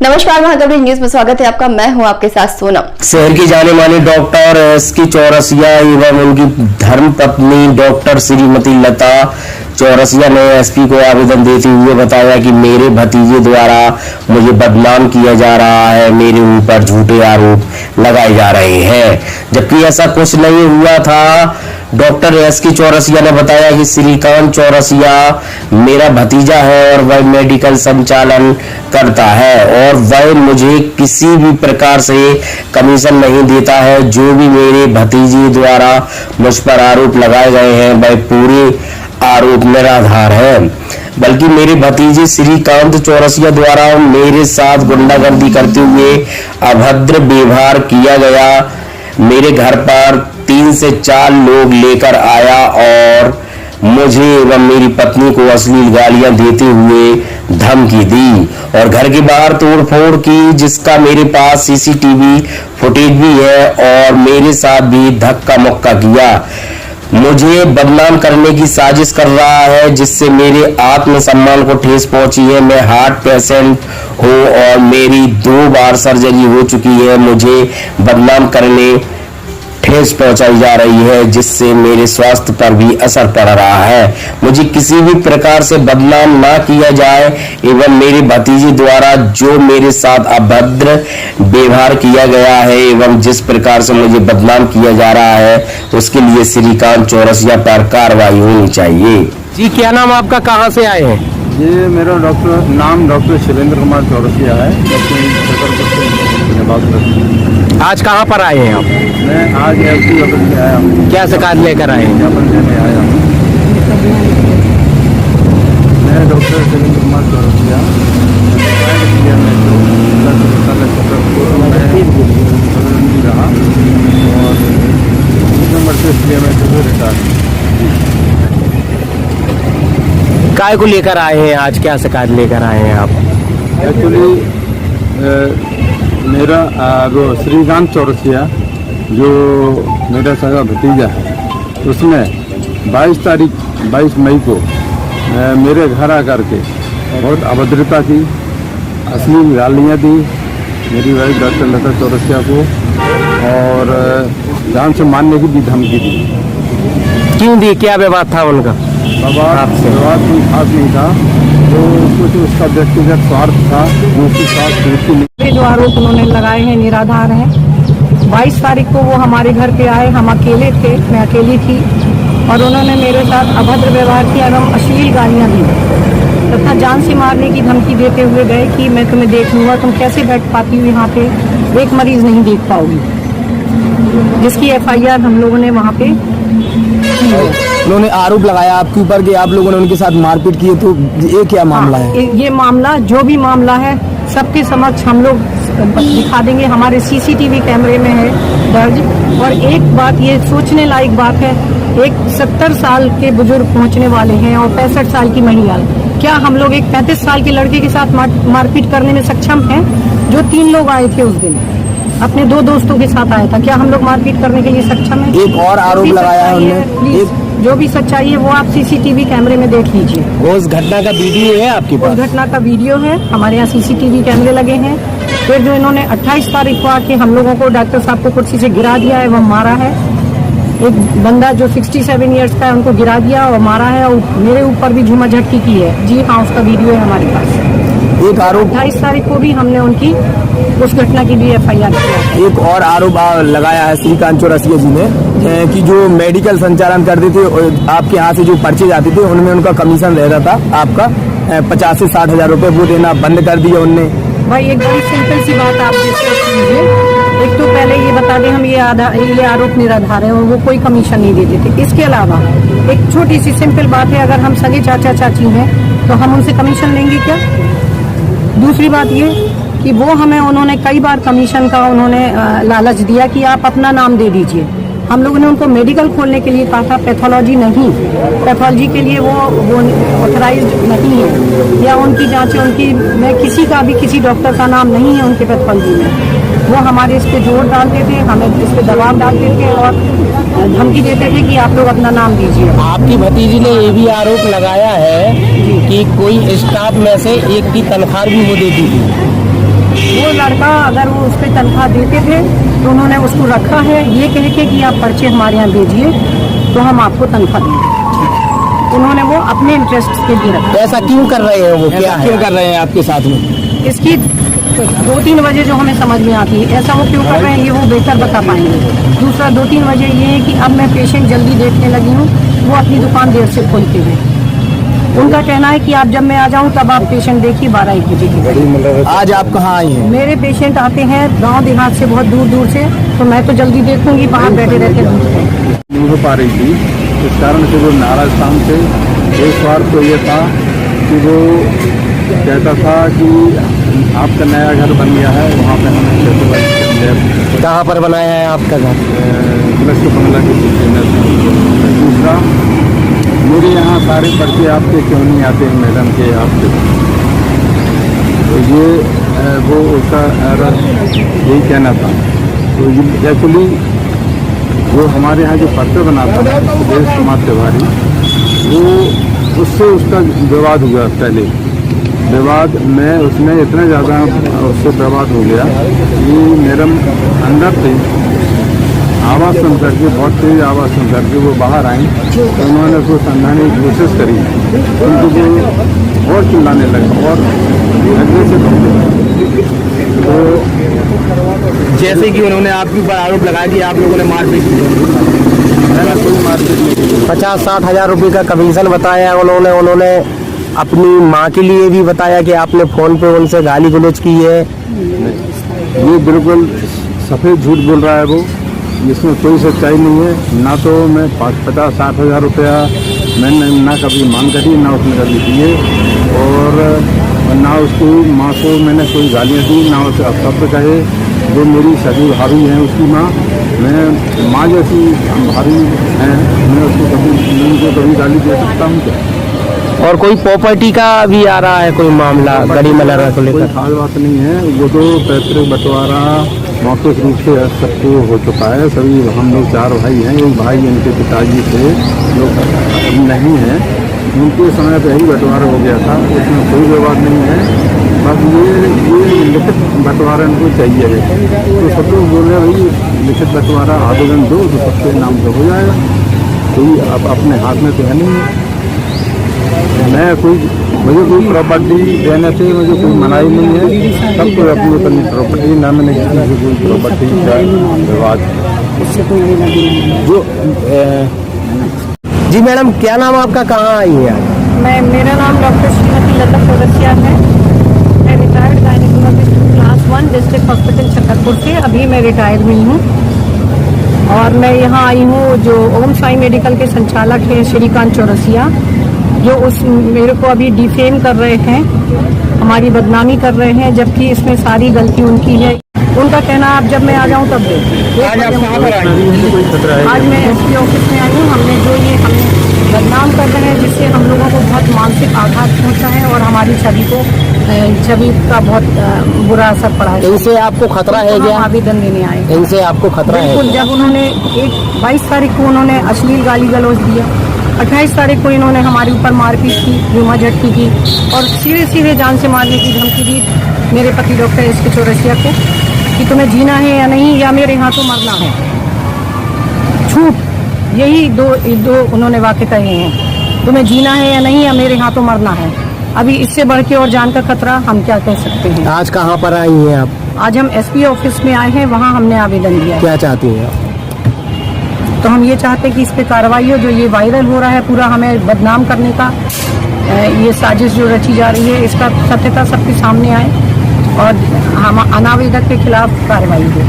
नमस्कार, महागौरी न्यूज में स्वागत है आपका। मैं हूं आपके साथ सोनम। शहर की जाने मानी डॉक्टर एसके चौरसिया एवं उनकी धर्मपत्नी डॉक्टर श्रीमती लता चौरसिया ने एसपी को आवेदन देते हुए बताया कि मेरे भतीजे द्वारा मुझे बदनाम किया जा रहा है, मेरे ऊपर झूठे आरोप लगाए जा रहे हैं, जबकि ऐसा कुछ नहीं हुआ था। डॉक्टर एसके चौरसिया ने बताया कि श्रीकांत चौरसिया मेरा भतीजा है और वह मेडिकल संचालन करता है और वह मुझे किसी भी प्रकार से कमीशन नहीं देता है। जो भी मेरे भतीजे द्वारा मुझ पर आरोप लगाए गए हैं वह पूरे आरोप निराधार है, बल्कि मेरे भतीजे श्रीकांत चौरसिया द्वारा मेरे साथ गुंडागर्दी करते हुए अभद्र व्यवहार किया गया। मेरे घर पर 3 से 4 लोग लेकर आया और मुझे एवं मेरी पत्नी को अश्लील गालियां देते हुए धमकी दी और घर के बाहर तोड़फोड़ की, जिसका मेरे पास सीसीटीवी फुटेज भी है और मेरे साथ भी धक्का मुक्का किया। मुझे बदनाम करने की साजिश कर रहा है, जिससे मेरे आत्मसम्मान को ठेस पहुंची है। मैं हार्ट पेशेंट हूं और मेरी 2 बार सर्जरी हो चुकी है। मुझे बदनाम करने ठेस पहुंचाई जा रही है, जिससे मेरे स्वास्थ्य पर भी असर पड़ रहा है। मुझे किसी भी प्रकार से बदनाम ना किया जाए एवं मेरे भतीजे द्वारा जो मेरे साथ अभद्र व्यवहार किया गया है एवं जिस प्रकार से मुझे बदनाम किया जा रहा है, उसके लिए श्रीकांत चौरसिया पर कार्रवाई होनी चाहिए। जी, क्या नाम आपका, कहाँ से आए हैं? ये मेरा डॉक्टर शैलेंद्र कुमार चौरसिया है। आज कहाँ पर आए हैं आप? मैं आज एलसी ऑफिस में आया हूँ। क्या शिकायत लेकर आए हैं? ज्ञापन देने आया हूँ। मैं डॉक्टर शैलेंद्र कुमार चौरसिया रहा और नंबर से इसलिए मैं रिटायर। काय को लेकर आए हैं आज, क्या शिकायत लेकर आए हैं आप? एक्चुअली मेरा वो श्रीकांत चौरसिया जो मेरा सगा भतीजा है, उसने 22 मई को मेरे घर आकर के बहुत अभद्रता की, अश्लील गालियाँ दी मेरी वाइफ डॉक्टर लता चौरसिया को और जान से मारने की भी धमकी दी। क्यों दी? क्या विवाद था उनका? विवाद कोई खास नहीं था, तो कुछ उसका व्यक्तिगत स्वार्थ था जो उसकी स्वार्थ पूर्ति नहीं। जो आरोप उन्होंने लगाए हैं निराधार हैं। 22 तारीख को वो हमारे घर पे आए, हम अकेले थे, मैं अकेली थी और उन्होंने मेरे साथ अभद्र व्यवहार किया एवं अश्लील गालियाँ दी तथा जान से मारने की धमकी देते हुए गए कि मैं तुम्हें देख लूंगा, तुम कैसे बैठ पाती हो यहाँ पे, एक मरीज नहीं देख पाओगी, जिसकी FIR हम लोगों ने वहाँ पे। उन्होंने आरोप लगाया आपके ऊपर कि आप लोगों ने उनके साथ मारपीट की, तो ये क्या मामला है? ये मामला, जो भी मामला है, सबके समक्ष हम लोग दिखा देंगे। हमारे CCTV कैमरे में है दर्ज। और एक बात ये सोचने लायक बात है, एक 70 साल के बुजुर्ग पहुंचने वाले हैं और 65 साल की महिला, क्या हम लोग एक 35 साल के लड़के के साथ मारपीट करने में सक्षम हैं? जो 3 लोग आए थे उस दिन, अपने 2 दोस्तों के साथ आया था, क्या हम लोग मारपीट करने के लिए सक्षम हैं? एक और आरोप लगाया है उन्होंने। जो भी सच्चाई है वो आप CCTV कैमरे में देख लीजिए। वो उस घटना का वीडियो है आपके पास? उस घटना का वीडियो है, हमारे यहाँ CCTV कैमरे लगे हैं। फिर जो इन्होंने 28 तारीख को आके हम लोगों को, डॉक्टर साहब को कुर्सी से गिरा दिया है एवं मारा है। एक बंदा जो 67 ईयर्स का है उनको गिरा दिया और मारा है और मेरे ऊपर भी झूमा झटकी की है। जी हाँ, उसका वीडियो है हमारे पास। एक आरोप 28 तारीख को भी हमने उनकी उस घटना की भी FIR किया। एक और आरोप लगाया है श्रीकांत चौरसिया जी ने कि जो मेडिकल संचालन करते थे, आपके यहाँ से जो पर्चे जाते थे उनमें उनका कमीशन रहता था आपका 50 से 60 हजार रुपए, वो देना बंद कर दिया उनने। भाई एक बड़ी सिंपल सी बात आप डिस्कस कीजिए। एक तो पहले ये बता दें, हम ये आरोप निराधार है और वो कोई कमीशन नहीं देते थे। इसके अलावा एक छोटी सी सिंपल बात है, अगर हम सगे चाचा चाची हैं तो हम उनसे कमीशन लेंगे क्या? दूसरी बात ये कि वो हमें, उन्होंने कई बार कमीशन का उन्होंने लालच दिया कि आप अपना नाम दे दीजिए। हम लोगों ने उनको मेडिकल खोलने के लिए कहा था, पैथोलॉजी नहीं, पैथोलॉजी के लिए वो ऑथराइज्ड नहीं है या उनकी जांचें, उनकी में किसी का भी किसी डॉक्टर का नाम नहीं है उनके पैथोलॉजी में। वो हमारे इस पे जोर डालते थे, हमें इस पे दबाव डालते थे और धमकी देते थे कि आप लोग अपना नाम दीजिए। आपकी भतीजी ने ये भी आरोप लगाया है कि कोई स्टाफ में से एक की तनख्वाह भी वो देती थी। वो लड़का अगर वो उस पर तनख्वाह देते थे तो उन्होंने उसको रखा है ये कह के कि आप पर्चे हमारे यहाँ भेजिए तो हम आपको तनख्वाह देंगे। उन्होंने वो अपने इंटरेस्ट के लिए रखा। ऐसा क्यों कर रहे हैं वो, क्या क्यों कर रहे हैं आपके साथ में? इसकी 2-3 वजह जो हमें समझ में आती है, ऐसा वो क्यों कर रहे हैं ये वो बेहतर बता पाएंगे। दूसरा 2-3 वजह ये है कि अब मैं पेशेंट जल्दी देखने लगी हूँ, वो अपनी दुकान देर से खोलते हैं। उनका कहना है कि आप जब मैं आ जाऊं तब आप पेशेंट देखिए 12-1 बजे की। आज आप कहाँ आई हैं? मेरे पेशेंट आते हैं गांव देहात से, बहुत दूर दूर से, तो मैं तो जल्दी देखूंगी, बाहर बैठे रहते हैं। नहीं हो पा रही थी, इस कारण से वो नाराज शाम से। एक बार तो ये था कि वो कहता था कि आपका नया घर बन गया है, वहाँ पे हमें कहाँ पर बनाया है आपका घर? प्लस बंगला के पीछे में। दूसरा, मेरे यहाँ सारे पर्चे आपके क्यों नहीं आते हैं मैडम के आपके? तो ये वो उसका यही कहना था। तो एक्चुअली वो हमारे यहाँ जो पर्चे बनाता है सुदेश कुमार तिवारी, वो उससे उसका विवाद हुआ पहले। विवाद में उसने इतना ज़्यादा उससे विवाद हो गया कि मैडम अंदर थे, आवाज़ सुन करके, बहुत तेज आवाज़ सुन करके वो बाहर आई, तो उन्होंने उसको समझाने की कोशिश करी, उनको वो और चिल्लाने लगे और एग्रेसिव होने लगे। तो जैसे कि उन्होंने आपके ऊपर आरोप लगाया कि आप लोगों ने मारपीट की। मैंने कोई मारपीट नहीं की। 50-60 हज़ार रुपये का कमीशन बताया उन्होंने अपनी माँ के लिए भी बताया कि आपने फ़ोन पे उनसे गाली गलौज की है। ये बिल्कुल सफ़ेद झूठ बोल रहा है वो, इसमें कोई सच्चाई नहीं है। ना तो मैं 50-60 हज़ार रुपया मैंने ना कभी मांग करी, ना उसने कभी दिए, और ना उसकी माँ को मैंने कोई गालियाँ दी, ना उसे अपशब्द कहे। जो मेरी सगी भाभी हैं उसकी माँ, मैं माँ जैसी भाभी हैं, मैं उसको कभी गाली दे सकता हूँ क्या? और कोई प्रॉपर्टी का भी आ रहा है कोई मामला गरीब मलरा को कोई लेकर? खास बात नहीं है, वो तो पैतृक बंटवारा मौखिक रूप से सबको हो चुका है। सभी हम लोग 4 भाई हैं, एक भाई इनके पिताजी थे जो नहीं है, उनके समय पे ही बंटवारा हो गया था, उसमें कोई विवाद नहीं है। बस ये लिखित बंटवारा इनको चाहिए है, तो सब लोग बोल रहे हैं भाई लिखित बंटवारा आवेदन दो तो सबके नाम से हो जाएगा। कोई अब अपने हाथ में तो है नहीं। मुझे कोई प्रॉपर्टी देने से मुझे कोई मनाही नहीं है, सबको अपनी अपनी प्रॉपर्टी, ना मैंने किसी से कोई प्रॉपर्टी का विवाद। जो जी मैडम, क्या नाम आपका, कहाँ आई है आज? मेरा नाम डॉक्टर श्रीमती लता चौरसिया है। मैं retired gynaecologist class 1 district hospital Chhatarpur से अभी मैं रिटायर हुई हूँ, और मैं यहाँ आई हूँ जो ओम साई मेडिकल के संचालक हैं श्रीकांत चौरसिया, जो मेरे को अभी डिफेम कर रहे हैं, हमारी बदनामी कर रहे हैं, जबकि इसमें सारी गलती उनकी है। उनका कहना आप जब मैं आ जाऊं तब देखिए। आज आप कहाँ पर आई? आज मैं एसपी ऑफिस में आई हूँ। हमने जो ये हमें बदनाम कर रहे हैं, जिससे हम लोगों को बहुत मानसिक आघात पहुंचा है और हमारी छवि का बहुत बुरा असर पड़ा है। इनसे आपको खतरा है तो क्या? हम आवेदन देने आए। इनसे आपको खतरा है? बिल्कुल। जब उन्होंने 22 तारीख को उन्होंने अश्लील गाली गलौज दिया, 28 तारीख को इन्होंने हमारे ऊपर मारपीट की, जुमा झटकी की, और सीधे जान से मारने की धमकी दी मेरे पति डॉक्टर एस के चौरसिया को कि तुम्हें जीना है या नहीं, या मेरे हाथों मरना है। झूठ, यही दो उन्होंने वाक़े कहे हैं, तुम्हें जीना है या नहीं, या मेरे हाथों मरना है। अभी इससे बढ़ के और जान का खतरा हम क्या कह सकते हैं। आज कहाँ पर आई हैं आप? आज हम एसपी ऑफिस में आए हैं, वहाँ हमने आवेदन दिया। क्या चाहती हैं आप? तो हम ये चाहते हैं कि इस पे कार्रवाई हो। जो ये वायरल हो रहा है पूरा हमें बदनाम करने का, ये साजिश जो रची जा रही है, इसका सत्यता सबके सामने आए और हम अनावेदक के खिलाफ कार्रवाई हो।